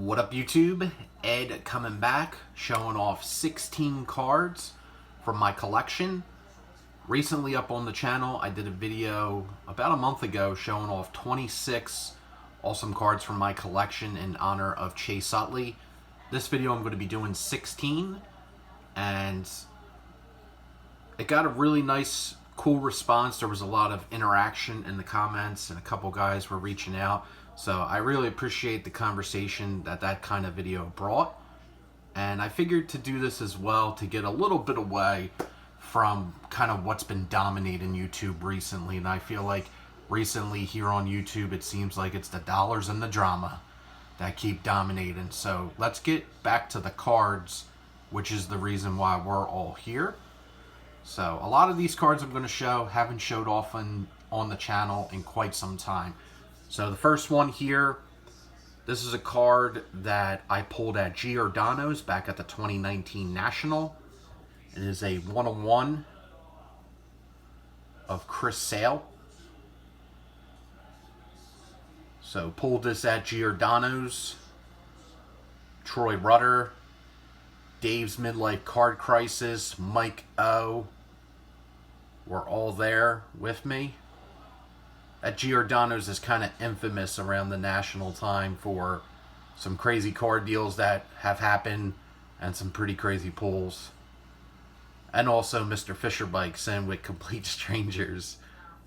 What up, YouTube? Ed coming back, showing off 16 cards from my collection. Recently up on the channel, I did a video about a month ago showing off 26 awesome cards from my collection in honor of Chase Utley. This video I'm going to be doing 16, and it got a really nice, cool response. There was a lot of interaction in the comments, and a couple guys were reaching out. So I really appreciate the conversation that kind of video brought. And I figured to do this as well to get a little bit away from kind of what's been dominating YouTube recently. And I feel like recently here on YouTube, it seems like it's the dollars and the drama that keep dominating. So let's get back to the cards, which is the reason why we're all here. So a lot of these cards I'm going to show haven't showed off on the channel in quite some time. So the first one here, this is a card that I pulled at Giordano's back at the 2019 National. It is a 1/1 of Chris Sale. So pulled this at Giordano's. Troy Rudder, Dave's Midlife Card Crisis, Mike O were all there with me. At Giordano's is kind of infamous around the national time for some crazy card deals that have happened and some pretty crazy pulls. And also Mr. Fisher Bikes in with complete strangers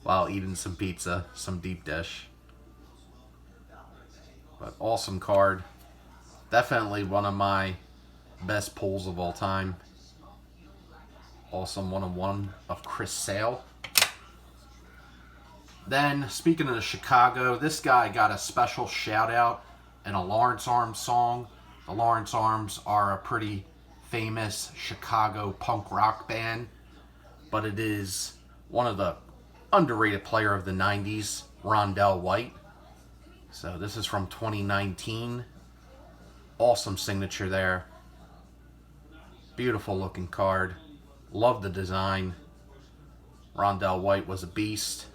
while eating some pizza, some deep dish. But awesome card. Definitely one of my best pulls of all time. Awesome 1/1 of Chris Sale. Then, speaking of Chicago, this guy got a special shout out in a Lawrence Arms song. The Lawrence Arms are a pretty famous Chicago punk rock band, but it is one of the underrated player of the 90s, Rondell White. So this is from 2019. Awesome signature there. Beautiful looking card. Love the design. Rondell White was a beast.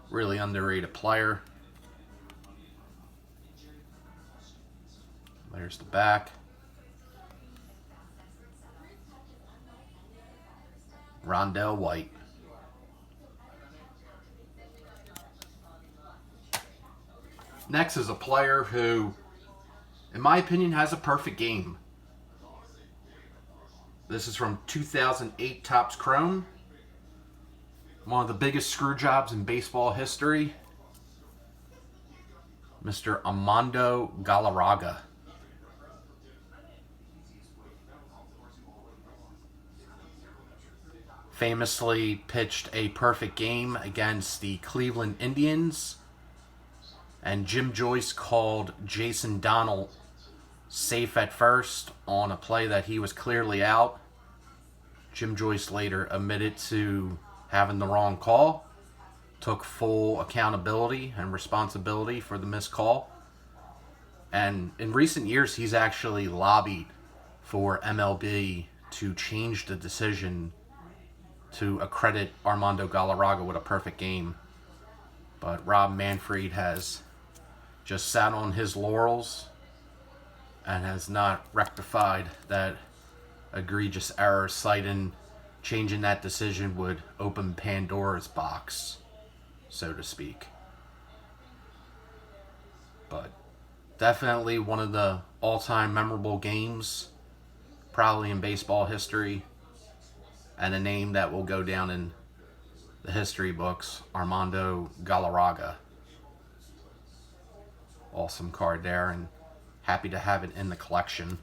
Really underrated player. There's the back. Rondell White. Next is a player who, in my opinion, has a perfect game. This is from 2008 Topps Chrome. One of the biggest screw jobs in baseball history. Mr. Armando Galarraga. Famously pitched a perfect game against the Cleveland Indians. And Jim Joyce called Jason Donald safe at first on a play that he was clearly out. Jim Joyce later admitted to having the wrong call, took full accountability and responsibility for the missed call. And in recent years, he's actually lobbied for MLB to change the decision to accredit Armando Galarraga with a perfect game. But Rob Manfred has just sat on his laurels and has not rectified that egregious error, citing changing that decision would open Pandora's box, so to speak. But definitely one of the all-time memorable games, probably in baseball history, and a name that will go down in the history books, Armando Galarraga. Awesome card there, and happy to have it in the collection.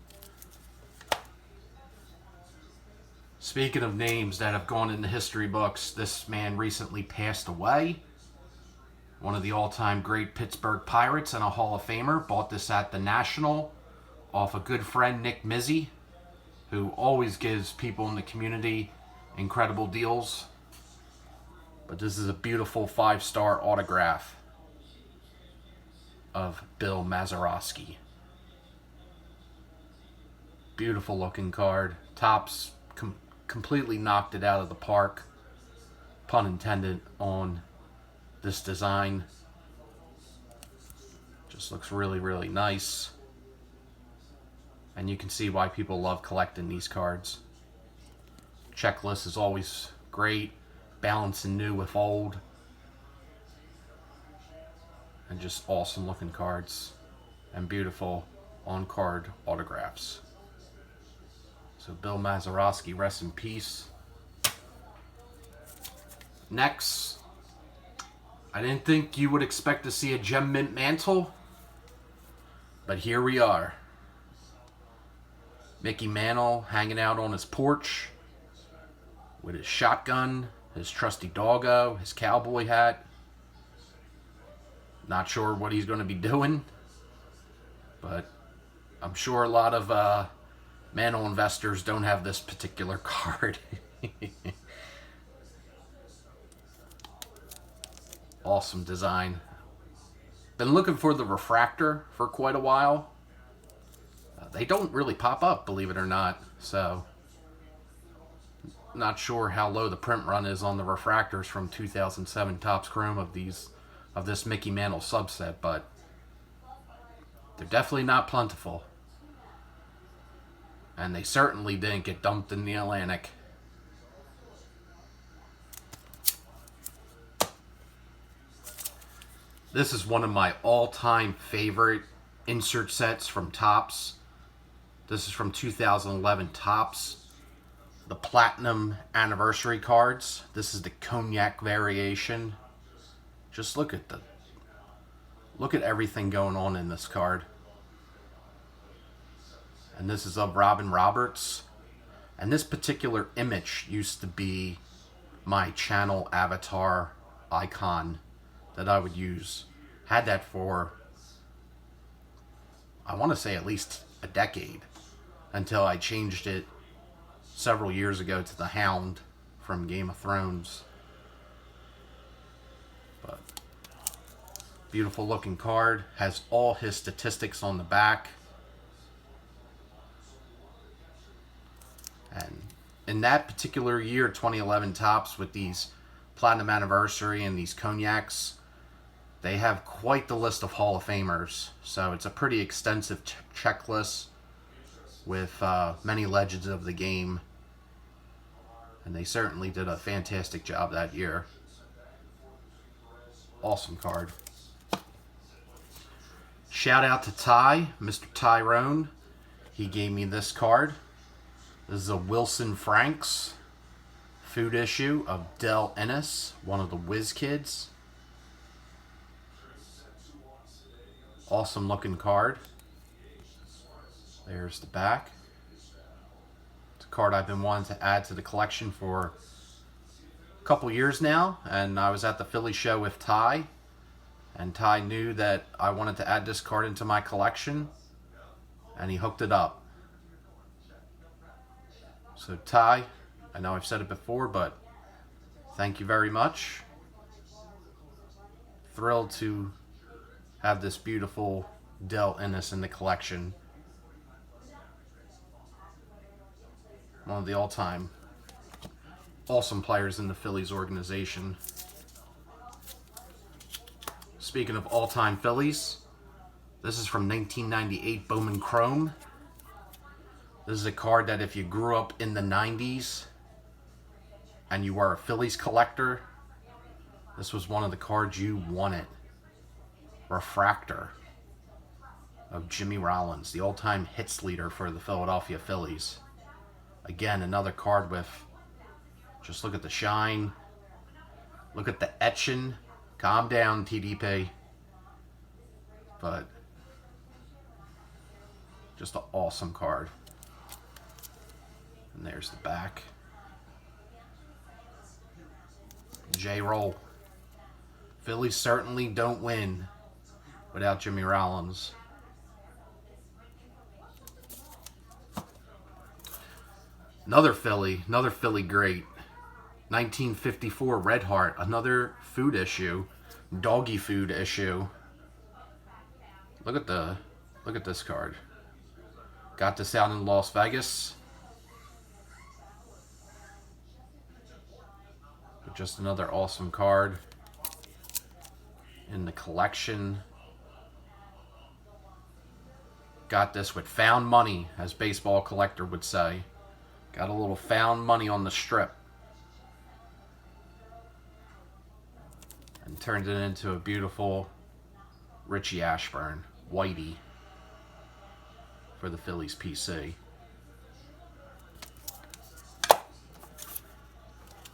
Speaking of names that have gone in the history books, this man recently passed away. One of the all-time great Pittsburgh Pirates and a Hall of Famer. Bought this at the National off a good friend, Nick Mizzy, who always gives people in the community incredible deals. But this is a beautiful 5-star autograph of Bill Mazeroski. Beautiful looking card. Topps completely knocked it out of the park, pun intended, on this design. Just looks really, really nice. And you can see why people love collecting these cards. Checklist is always great. Balancing new with old. And just awesome looking cards. And beautiful on-card autographs. So Bill Mazeroski, rest in peace. Next, I didn't think you would expect to see a gem mint mantle, but here we are. Mickey Mantle hanging out on his porch with his shotgun, his trusty doggo, his cowboy hat. Not sure what he's going to be doing, but I'm sure a lot of Mantle investors don't have this particular card. Awesome design. Been looking for the refractor for quite a while. They don't really pop up, believe it or not. So, not sure how low the print run is on the refractors from 2007 Topps Chrome of this Mickey Mantle subset, but they're definitely not plentiful. And they certainly didn't get dumped in the Atlantic. This is one of my all-time favorite insert sets from Topps. This is from 2011 Topps. The Platinum Anniversary cards. This is the Cognac variation. Just look at everything going on in this card. And this is of Robin Roberts. And this particular image used to be my channel avatar icon that I would use. Had that for, I want to say, at least a decade, until I changed it several years ago to the Hound from Game of Thrones. But beautiful looking card. Has all his statistics on the back. And in that particular year, 2011 Topps, with these Platinum Anniversary and these Cognacs, they have quite the list of Hall of Famers. So it's a pretty extensive checklist with many legends of the game. And they certainly did a fantastic job that year. Awesome card. Shout out to Ty, Mr. Tyrone. He gave me this card. This is a Wilson Franks food issue of Del Ennis, one of the Whiz Kids. Awesome looking card. There's the back. It's a card I've been wanting to add to the collection for a couple years now, and I was at the Philly show with Ty, and Ty knew that I wanted to add this card into my collection, and he hooked it up. So Ty, I know I've said it before, but thank you very much. Thrilled to have this beautiful Del Ennis in the collection. One of the all-time awesome players in the Phillies organization. Speaking of all-time Phillies, this is from 1998 Bowman Chrome. This is a card that if you grew up in the 90s and you were a Phillies collector, this was one of the cards you wanted. Refractor of Jimmy Rollins, the all-time hits leader for the Philadelphia Phillies. Again, another card with, just look at the shine. Look at the etching. Calm down, TDP. But just an awesome card. And there's the back. J-Roll. Phillies certainly don't win without Jimmy Rollins. Another Philly great. 1954 Red Heart, another food issue, doggy food issue. Look at this card. Got this out in Las Vegas. Just another awesome card in the collection. Got this with found money, as baseball collector would say. Got a little found money on the strip. And turned it into a beautiful Richie Ashburn, Whitey, for the Phillies PC.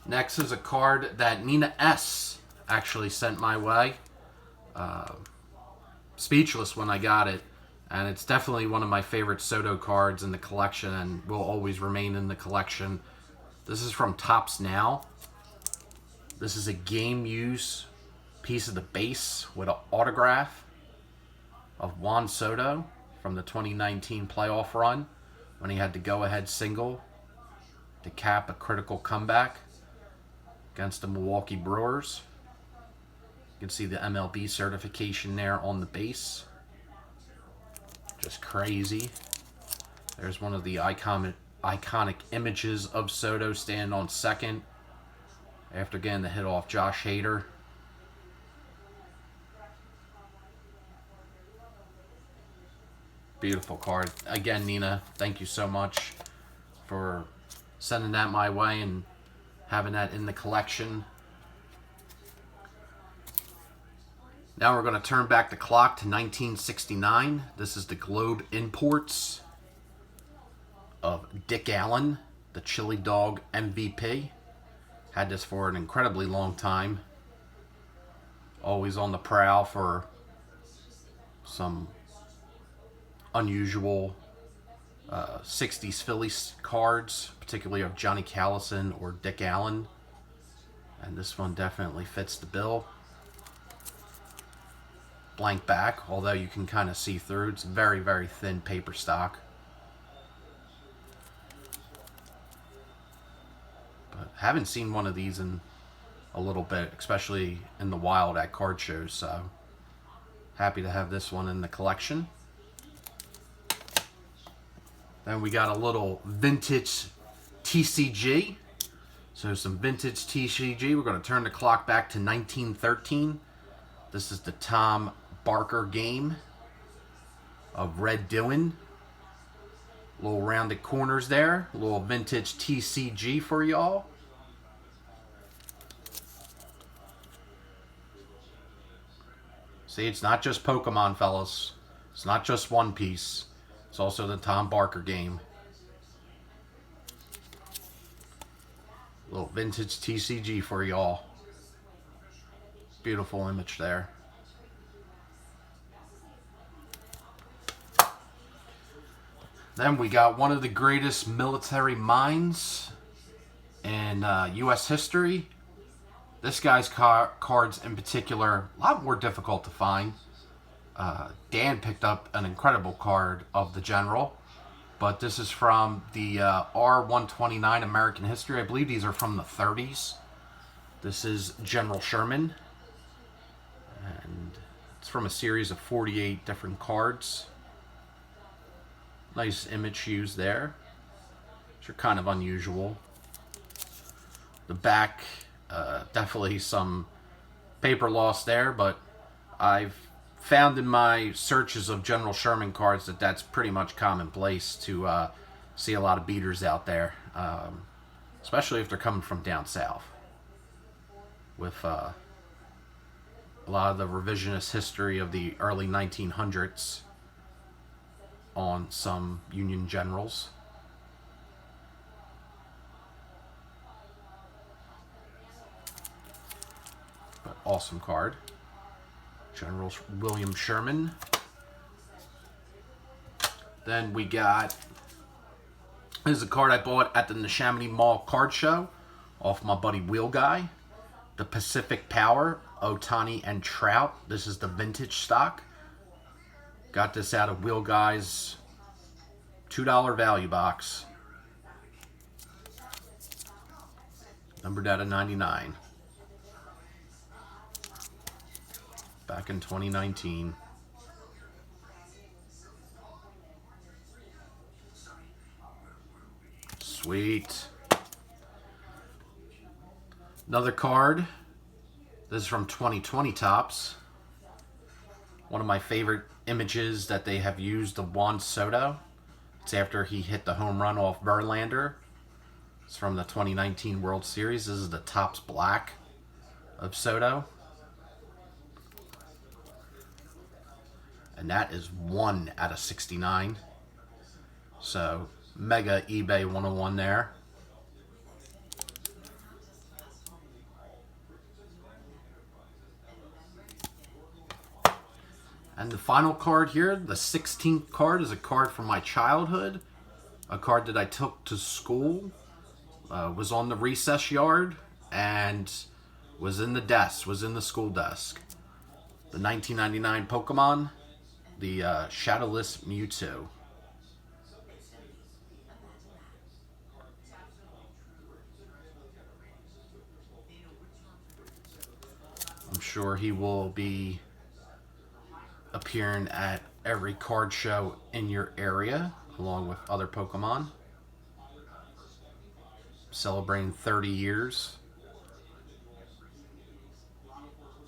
Next is a card that Nina S. actually sent my way. Speechless when I got it. And it's definitely one of my favorite Soto cards in the collection and will always remain in the collection. This is from Topps Now. This is a game use piece of the base with an autograph of Juan Soto from the 2019 playoff run when he had the go-ahead single to cap a critical comeback against the Milwaukee Brewers. You can see the MLB certification there on the base. Just crazy. There's one of the iconic images of Soto standing on second after getting the hit off Josh Hader. Beautiful card. Again, Nina, thank you so much for sending that my way and having that in the collection. Now we're going to turn back the clock to 1969. This is the Globe Imports of Dick Allen, the Chili Dog MVP. Had this for an incredibly long time. Always on the prowl for some unusual 60s Phillies cards, particularly of Johnny Callison or Dick Allen. And this one definitely fits the bill. Blank back, although you can kind of see through. It's very, very thin paper stock. But haven't seen one of these in a little bit, especially in the wild at card shows, so happy to have this one in the collection. Then we got a little vintage TCG. So some vintage TCG. We're going to turn the clock back to 1913. This is the Tom Barker game of Red Dillon. Little rounded corners there. A little vintage TCG for y'all. See, it's not just Pokemon, fellas. It's not just One Piece. It's also the Tom Barker game. Little vintage TCG for y'all. Beautiful image there. Then we got one of the greatest military minds in U.S. history. This guy's cards in particular, a lot more difficult to find. Dan picked up an incredible card of the General, but this is from the R129 American History. I believe these are from the 30s. This is General Sherman, and it's from a series of 48 different cards. Nice image used there, which are kind of unusual. The back, definitely some paper loss there, but I've found in my searches of General Sherman cards that that's pretty much commonplace to see a lot of beaters out there, especially if they're coming from down south, with a lot of the revisionist history of the early 1900s on some Union generals. But awesome card. General William Sherman. Then we got, this is a card I bought at the Neshaminy Mall card show off my buddy Wheel Guy. The Pacific Power, Ohtani and Trout. This is the vintage stock. Got this out of Wheel Guy's $2 value box. Numbered out of 99. Back in 2019. Sweet. Another card. This is from 2020 Topps. One of my favorite images that they have used of Juan Soto. It's after he hit the home run off Verlander. It's from the 2019 World Series. This is the Topps Black of Soto. And that is 1 out of 69. So, mega eBay 101 there. And the final card here, the 16th card, is a card from my childhood. A card that I took to school. Was on the recess yard and was in the desk, was in the school desk. The 1999 Pokemon, the Shadowless Mewtwo. I'm sure he will be appearing at every card show in your area, along with other Pokemon. Celebrating 30 years.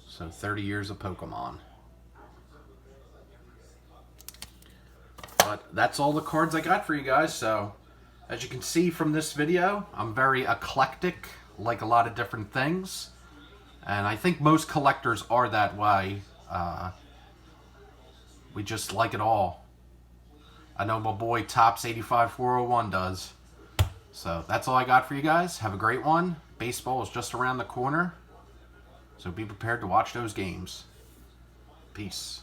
So 30 years of Pokemon. But that's all the cards I got for you guys. So as you can see from this video, I'm very eclectic, like a lot of different things. And I think most collectors are that way. We just like it all. I know my boy Topps 85401 does. So that's all I got for you guys. Have a great one. Baseball is just around the corner. So be prepared to watch those games. Peace.